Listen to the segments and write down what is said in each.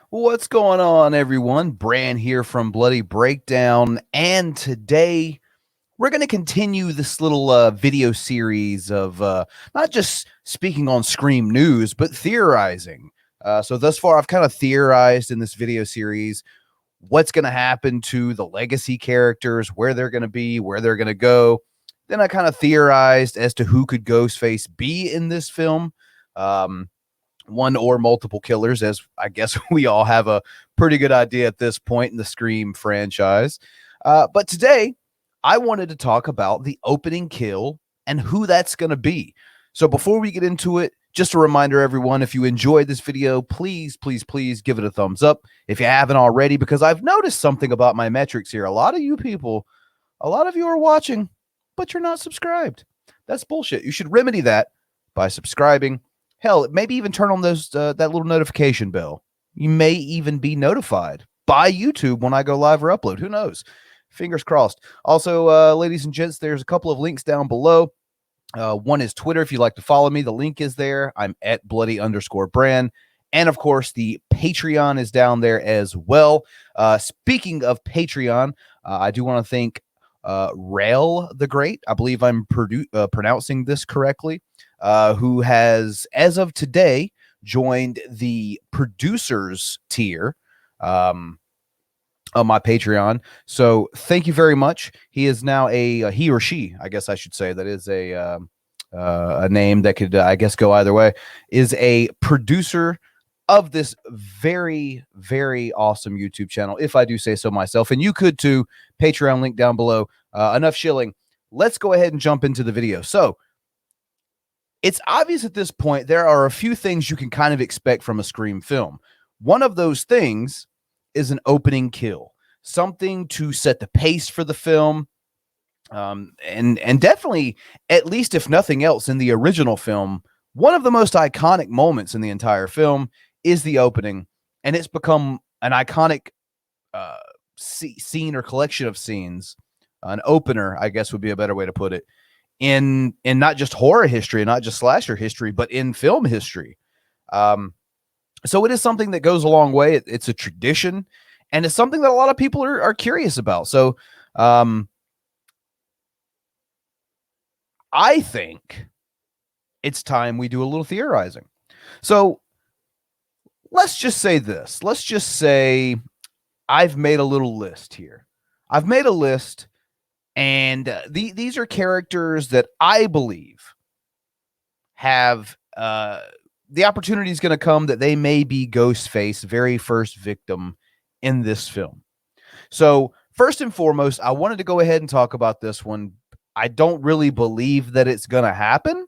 What's going on, everyone? Bran here from Bloody Breakdown, and today we're going to continue this little video series of not just speaking on Scream news, but theorizing. So thus far, I've kind of theorized in this video series what's going to happen to the legacy characters, where they're going to be, where they're going to go. Then I kind of theorized as to who could Ghostface be in this film. One or multiple killers, as I guess we all have a pretty good idea at this point in the Scream franchise. But today, I wanted to talk about the opening kill and who that's going to be. So before we get into it, just a reminder, everyone, if you enjoyed this video, please, please, please give it a thumbs up if you haven't already, because I've noticed something about my metrics here. A lot of you are watching, but you're not subscribed. That's bullshit. You should remedy that by subscribing. Hell, maybe even turn on those that little notification bell. You may even be notified by YouTube when I go live or upload. Who knows? Fingers crossed. Also, ladies and gents, there's a couple of links down below. One is Twitter. If you'd like to follow me, the link is there. I'm at bloody_Bran. And of course, the Patreon is down there as well. Speaking of Patreon, I do want to thank Rail the Great. I believe I'm pronouncing this correctly. Who has, as of today, joined the producers tier on my Patreon. So thank you very much. He is now he or she, I guess I should say, that is a name that could, I guess, go either way, is a producer of this very, very awesome YouTube channel, if I do say so myself. And you could too. Patreon link down below. Enough shilling. Let's go ahead and jump into the video. So it's obvious at this point there are a few things you can kind of expect from a Scream film. One of those things is an opening kill, something to set the pace for the film. And definitely, at least if nothing else, in the original film, one of the most iconic moments in the entire film is the opening, and it's become an iconic scene or collection of scenes. An opener, I guess, would be a better way to put it. In not just horror history, not just slasher history, but in film history. So it is something that goes a long way. It's a tradition, and it's something that a lot of people are curious about. So I think it's time we do a little theorizing. So let's just say this. Let's just say I've made a little list here. I've made a list. And these are characters that I believe have the opportunity is going to come that they may be Ghostface's very first victim in this film. So first and foremost, I wanted to go ahead and talk about this one. I don't really believe that it's going to happen,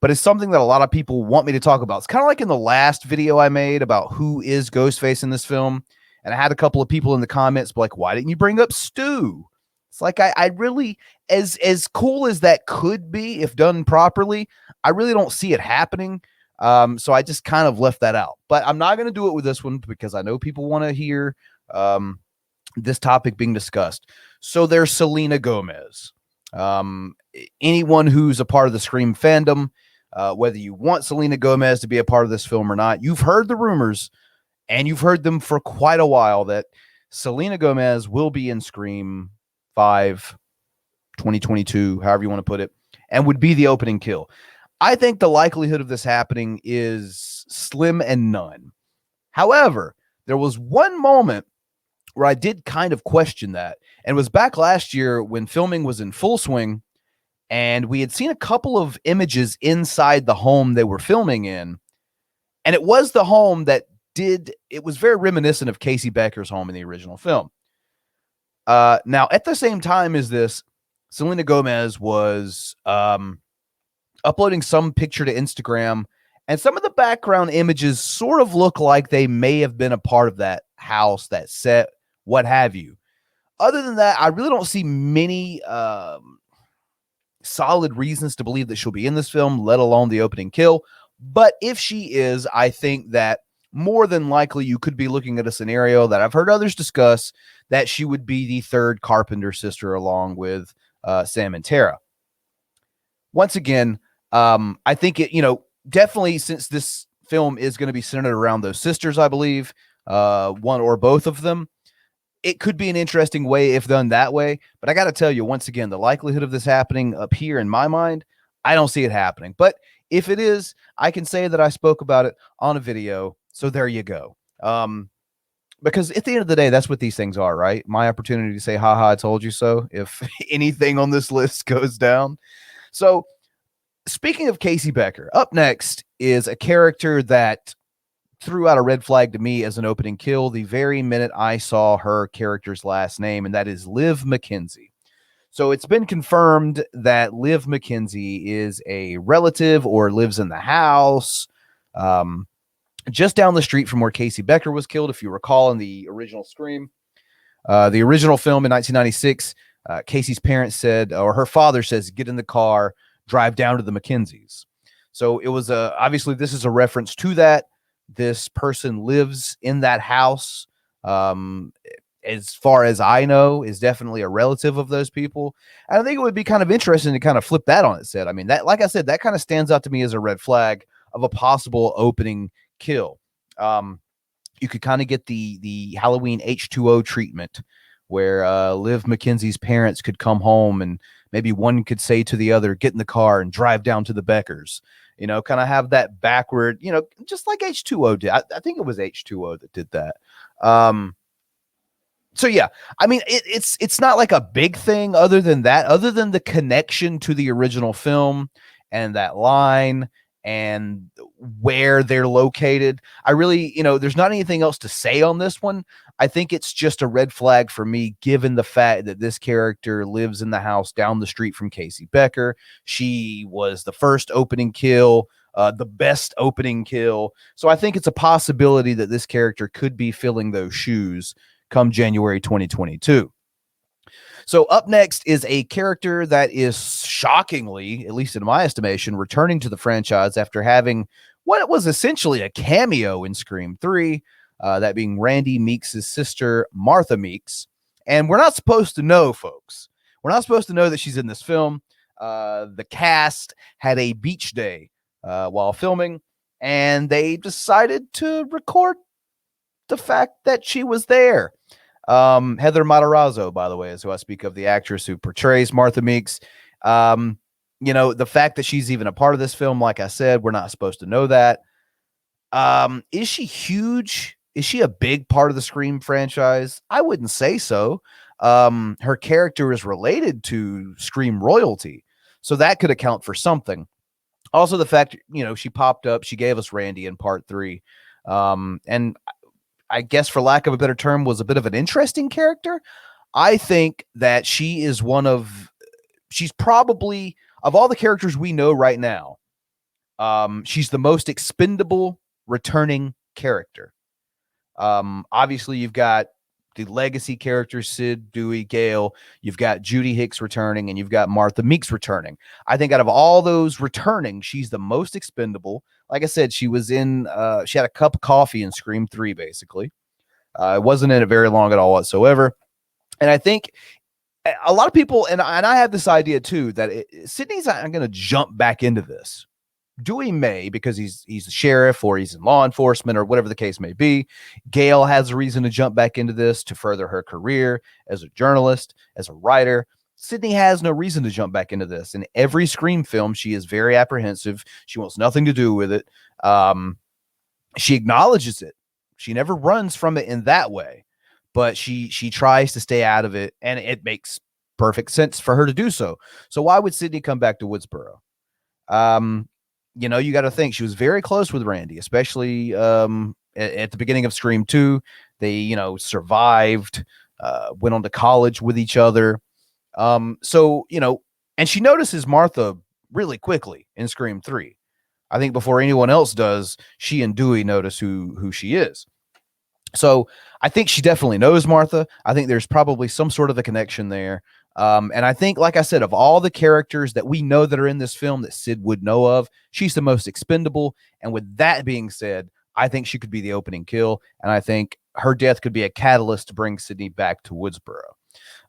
but it's something that a lot of people want me to talk about. It's kind of like in the last video I made about who is Ghostface in this film. And I had a couple of people in the comments be like, why didn't you bring up Stu? It's like I really, as cool as that could be if done properly, I really don't see it happening. So I just kind of left that out. But I'm not going to do it with this one because I know people want to hear this topic being discussed. So there's Selena Gomez. Anyone who's a part of the Scream fandom, whether you want Selena Gomez to be a part of this film or not, you've heard the rumors, and you've heard them for quite a while, that Selena Gomez will be in Scream 5, 2022, however you want to put it, and would be the opening kill. I think the likelihood of this happening is slim and none. However, there was one moment where I did kind of question that, and it was back last year when filming was in full swing, and we had seen a couple of images inside the home they were filming in, and it was the home that it was very reminiscent of Casey Becker's home in the original film. Now, at the same time as this, Selena Gomez was uploading some picture to Instagram, and some of the background images sort of look like they may have been a part of that house, that set, what have you. Other than that, I really don't see many solid reasons to believe that she'll be in this film, let alone the opening kill. But if she is, I think that more than likely you could be looking at a scenario that I've heard others discuss, that she would be the third Carpenter sister along with Sam and Tara. Once again, I think it, definitely, since this film is going to be centered around those sisters, I believe, one or both of them, it could be an interesting way if done that way. But I got to tell you, once again, the likelihood of this happening up here in my mind, I don't see it happening. But if it is, I can say that I spoke about it on a video. So there you go. Because at the end of the day, that's what these things are, right? My opportunity to say, haha, I told you so, if anything on this list goes down. So speaking of Casey Becker, up next is a character that threw out a red flag to me as an opening kill the very minute I saw her character's last name, and that is Liv McKenzie. So it's been confirmed that Liv McKenzie is a relative or lives in the house just down the street from where Casey Becker was killed. If you recall, in the original Scream, the original film in 1996, Casey's parents said, or her father says, get in the car, drive down to the McKenzies. So it was obviously this is a reference to that. This person lives in that house. As far as I know, is definitely a relative of those people. And I think it would be kind of interesting to kind of flip that on its head. I mean, that, like I said, that kind of stands out to me as a red flag of a possible opening kill. You could kind of get the Halloween H2O treatment, where Liv McKenzie's parents could come home and maybe one could say to the other, get in the car and drive down to the Beckers. Kind of have that backward, just like H2O did. I think it was H2O that did that. So yeah, I mean, it's not like a big thing other than that, other than the connection to the original film and that line and where they're located. I really, there's not anything else to say on this one. I think it's just a red flag for me, given the fact that this character lives in the house down the street from Casey Becker. She was the first opening kill, the best opening kill. So I think it's a possibility that this character could be filling those shoes come January 2022. So up next is a character that is shockingly, at least in my estimation, returning to the franchise after having what was essentially a cameo in Scream 3, that being Randy Meeks' sister, Martha Meeks. And we're not supposed to know, folks. We're not supposed to know that she's in this film. The cast had a beach day while filming, and they decided to record the fact that she was there. Heather Matarazzo, by the way, is who I speak of, the actress who portrays Martha Meeks. The fact that she's even a part of this film, like I said, we're not supposed to know that. Is she huge? Is she a big part of the Scream franchise? I wouldn't say so. Her character is related to Scream royalty, so that could account for something. Also, the fact, she popped up, she gave us Randy in part 3. And I guess, for lack of a better term, was a bit of an interesting character. I think that she's probably, of all the characters we know right now, she's the most expendable returning character. Obviously, you've got the legacy characters, Sid, Dewey, Gale. You've got Judy Hicks returning, and you've got Martha Meeks returning. I think out of all those returning, she's the most expendable. Like I said, she was in, she had a cup of coffee in Scream 3, basically. It wasn't in it very long at all whatsoever. And I think a lot of people, and I have this idea too, that Sidney's not going to jump back into this. Dewey may, because he's a sheriff or he's in law enforcement or whatever the case may be. Gail has a reason to jump back into this to further her career as a journalist, as a writer. Sidney has no reason to jump back into this. In every Scream film, she is very apprehensive. She wants nothing to do with it. She acknowledges it. She never runs from it in that way, but she tries to stay out of it, and it makes perfect sense for her to do so. So why would Sidney come back to Woodsboro? You got to think she was very close with Randy, especially at the beginning of Scream 2. They, survived, went on to college with each other. And she notices Martha really quickly in Scream 3. I think before anyone else does, she and Dewey notice who she is. So I think she definitely knows Martha. I think there's probably some sort of a connection there. And I think, like I said, of all the characters that we know that are in this film that Sid would know of, she's the most expendable. And with that being said, I think she could be the opening kill, and I think her death could be a catalyst to bring Sydney back to Woodsboro.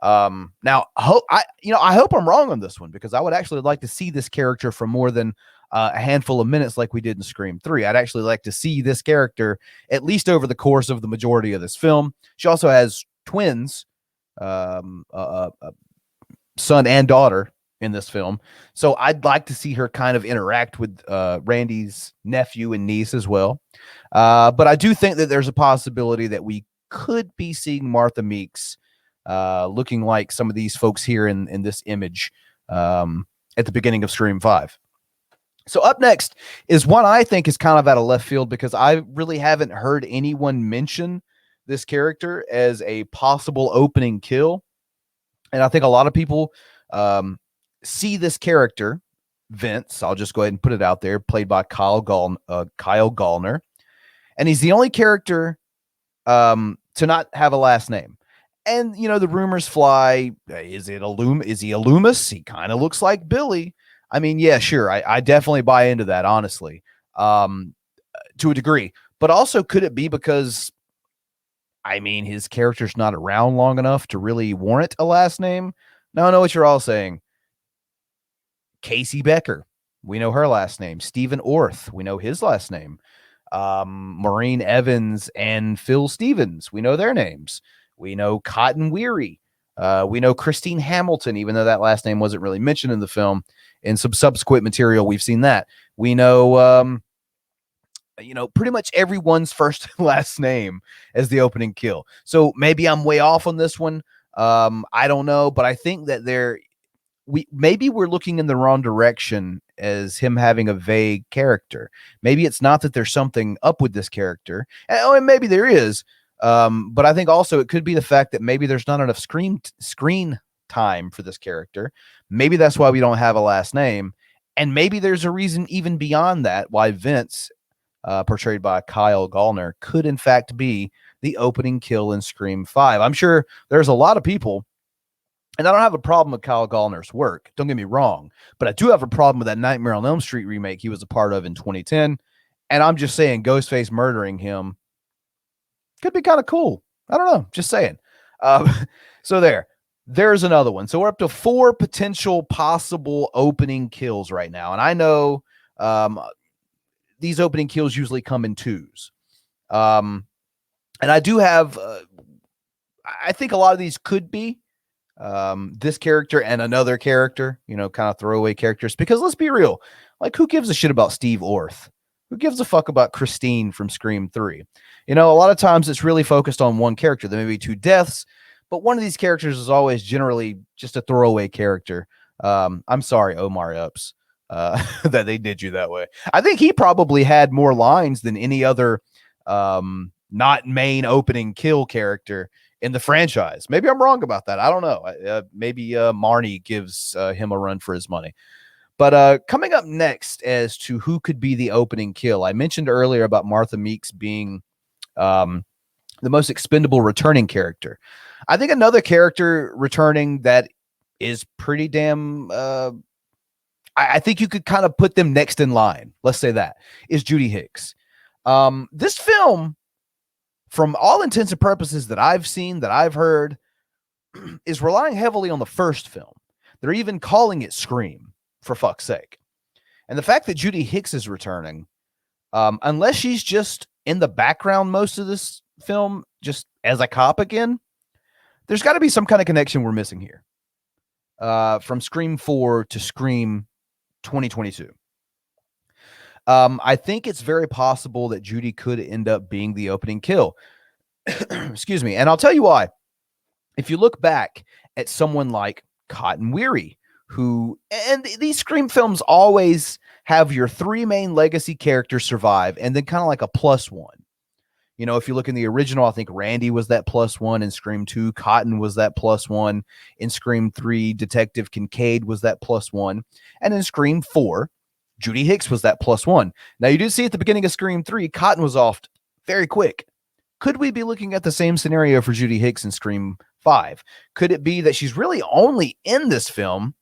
Now, I hope I'm wrong on this one, because I would actually like to see this character for more than a handful of minutes like we did in Scream 3. I'd actually like to see this character at least over the course of the majority of this film. She also has twins, son and daughter in this film. So I'd like to see her kind of interact with Randy's nephew and niece as well. But I do think that there's a possibility that we could be seeing Martha Meeks looking like some of these folks here in this image at the beginning of Scream 5. So up next is one I think is kind of out of left field, because I really haven't heard anyone mention this character as a possible opening kill. And I think a lot of people see this character, Vince, I'll just go ahead and put it out there, played by Kyle Gallner. And he's the only character to not have a last name. And, the rumors fly. Is he a Loomis? He kind of looks like Billy. I mean, yeah, sure. I definitely buy into that, honestly, to a degree. But also, could it be because, his character's not around long enough to really warrant a last name? Now I know what you're all saying. Casey Becker, we know her last name. Stephen Orth, we know his last name. Maureen Evans and Phil Stevens, we know their names. We know Cotton Weary. We know Christine Hamilton, even though that last name wasn't really mentioned in the film. In some subsequent material, we've seen that. We know, pretty much everyone's first and last name as the opening kill. So maybe I'm way off on this one. I don't know, but I think that we're looking in the wrong direction as him having a vague character. Maybe it's not that there's something up with this character. And maybe there is. But I think also it could be the fact that maybe there's not enough screen time for this character. Maybe that's why we don't have a last name. And maybe there's a reason even beyond that why Vince, portrayed by Kyle Gallner, could in fact be the opening kill in Scream 5. I'm sure there's a lot of people, and I don't have a problem with Kyle Gallner's work, don't get me wrong, but I do have a problem with that Nightmare on Elm Street remake he was a part of in 2010. And I'm just saying, Ghostface murdering him could be kind of cool. I don't know. Just saying. So there's another one. So we're up to 4 potential possible opening kills right now. And I know these opening kills usually come in 2s. And I do have, I think a lot of these could be this character and another character, kind of throwaway characters. Because let's be real. Like, who gives a shit about Steve Orth? Who gives a fuck about Christine from Scream 3? A lot of times it's really focused on one character. There may be 2 deaths, but one of these characters is always generally just a throwaway character. I'm sorry, Omar Epps, that they did you that way. I think he probably had more lines than any other not main opening kill character in the franchise. Maybe I'm wrong about that. I don't know. Maybe Marnie gives him a run for his money. But coming up next as to who could be the opening kill, I mentioned earlier about Martha Meeks being the most expendable returning character. I think another character returning that is pretty damn, I think you could kind of put them next in line, let's say that, is Judy Hicks. This film, from all intents and purposes that I've seen, that I've heard, is relying heavily on the first film. They're even calling it Scream, for fuck's sake. And the fact that Judy Hicks is returning, unless she's just in the background most of this film, just as a cop again, there's got to be some kind of connection we're missing here. From Scream 4 to Scream 2022. I think it's very possible that Judy could end up being the opening kill. Excuse me. And I'll tell you why. If you look back at someone like Cotton Weary, and these Scream films always have your 3 main legacy characters survive, and then kind of like a +1. If you look in the original, I think Randy was that +1 in Scream 2. Cotton was that +1 in Scream 3. Detective Kincaid was that +1. And in Scream 4, Judy Hicks was that +1. Now, you do see at the beginning of Scream 3, Cotton was off very quick. Could we be looking at the same scenario for Judy Hicks in Scream 5? Could it be that she's really only in this film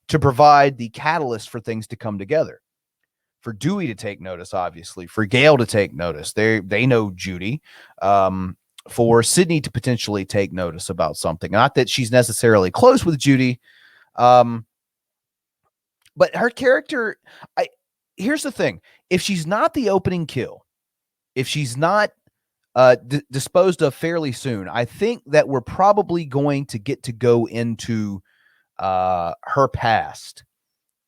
to provide the catalyst for things to come together? for Dewey to take notice, obviously, for Gail to take notice. They know Judy. For Sydney to potentially take notice about something. Not that she's necessarily close with Judy, but her character, here's the thing. If she's not the opening kill, if she's not disposed of fairly soon, I think that we're probably going to get to go into her past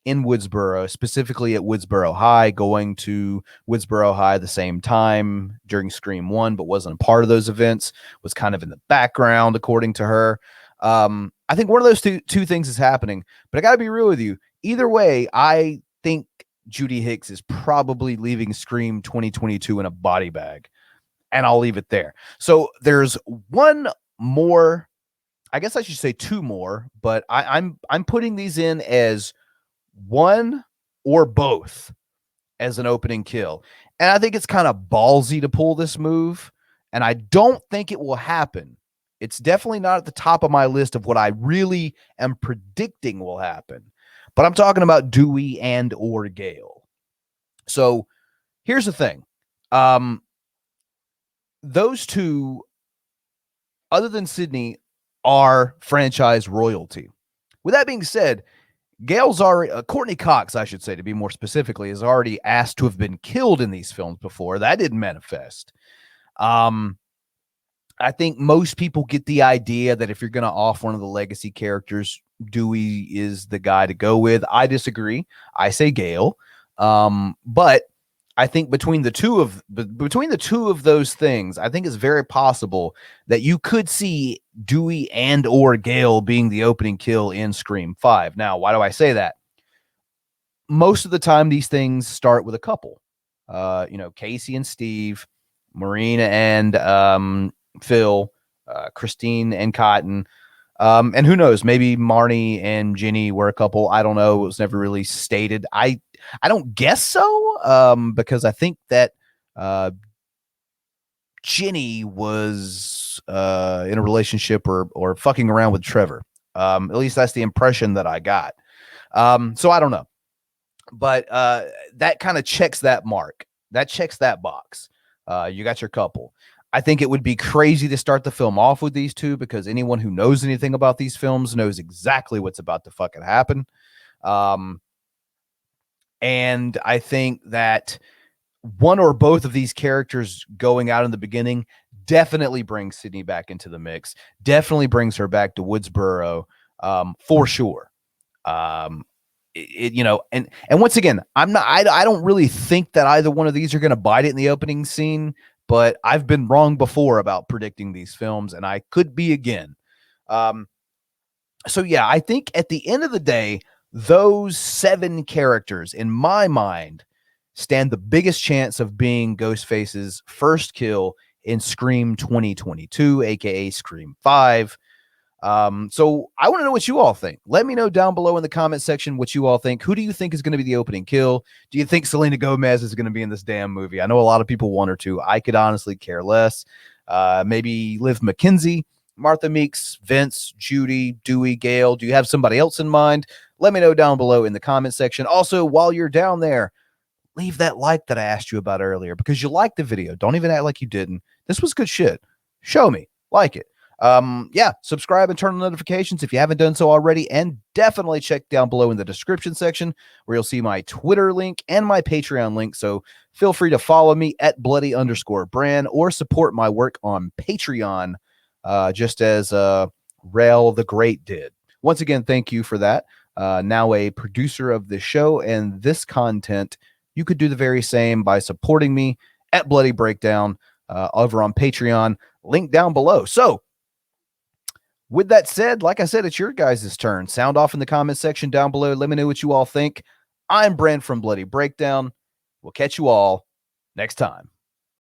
in Woodsboro, specifically at Woodsboro High, going to Woodsboro High the same time during Scream 1, but wasn't a part of those events, was kind of in the background, according to her. I think one of those two things is happening, but I got to be real with you. Either way, I think Judy Hicks is probably leaving Scream 2022 in a body bag, and I'll leave it there. So there's one more, I guess I should say two more, but I'm putting these in as one or both as an opening kill. And I think it's kind of ballsy to pull this move, and I don't think it will happen. It's definitely not at the top of my list of what I really am predicting will happen. But I'm talking about Dewey and or Gail. So here's the thing. Those two, other than Sydney, are franchise royalty. With that being said, Gail's already, Courtney Cox, I should say, to be more specifically, is already asked to have been killed in these films before. That didn't manifest. I think most people get the idea that if you're going to off one of the legacy characters, Dewey is the guy to go with. I disagree. I say Gail. But I think between the two of those things, I think it's very possible that you could see Dewey and or Gail being the opening kill in Scream 5. Now, why do I say that? Most of the time, these things start with a couple. Casey and Steve, Marina and Phil, Christine and Cotton. And who knows, maybe Marnie and Jenny were a couple. I don't know. It was never really stated. I don't guess so, because I think that Jenny was in a relationship or fucking around with Trevor. At least that's the impression that I got. So I don't know. But that kind of checks that mark. That checks that box. You got your couple. I think it would be crazy to start the film off with these two, because anyone who knows anything about these films knows exactly what's about to fucking happen. And I think that one or both of these characters going out in the beginning definitely brings Sydney back into the mix, definitely brings her back to Woodsboro, for sure. And once again, I don't really think that either one of these are going to bite it in the opening scene, but I've been wrong before about predicting these films, and I could be again. So yeah, I think at the end of the day, those 7 characters in my mind stand the biggest chance of being Ghostface's first kill in Scream 2022, aka Scream 5. So I want to know what you all think. Let me know down below in the comment section what you all think. Who do you think is going to be the opening kill? Do you think Selena Gomez is going to be in this damn movie? I know a lot of people want her to. I could honestly care less. Maybe Liv McKenzie, Martha Meeks, Vince, Judy, Dewey, Gail. Do you have somebody else in mind? Let me know down below in the comment section. Also, while you're down there, leave that like that I asked you about earlier, because you liked the video. Don't even act like you didn't. This was good shit. Show me. Like it. Subscribe and turn on notifications if you haven't done so already, and definitely check down below in the description section where you'll see my Twitter link and my Patreon link. So feel free to follow me at bloody_brand or support my work on Patreon, just as Rail the Great did. Once again, thank you for that. Now a producer of this show and this content, you could do the very same by supporting me at Bloody Breakdown over on Patreon, link down below. So with that said, like I said, it's your guys' turn. Sound off in the comment section down below. Let me know what you all think. I'm Brand from Bloody Breakdown. We'll catch you all next time.